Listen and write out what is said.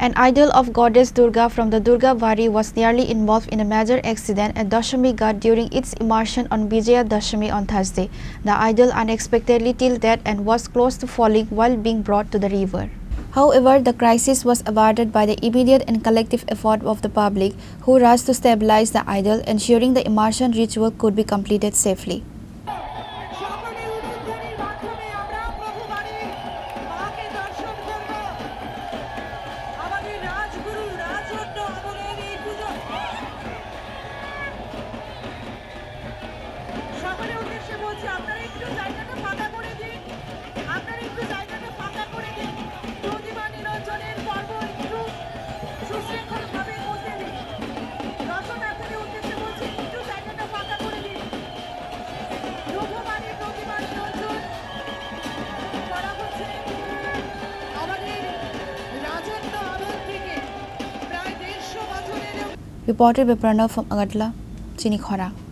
An idol of Goddess Durga from the Durga Bari was nearly involved in a major accident at Dashamighat during its immersion on Vijaya Dashami on Thursday. The idol unexpectedly tilted and was close to falling while being brought to the river. However, the crisis was averted by the immediate and collective effort of the public, who rushed to stabilize the idol, ensuring the immersion ritual could be completed safely. Reported by Pranav from Agatla, Chini, Khorang.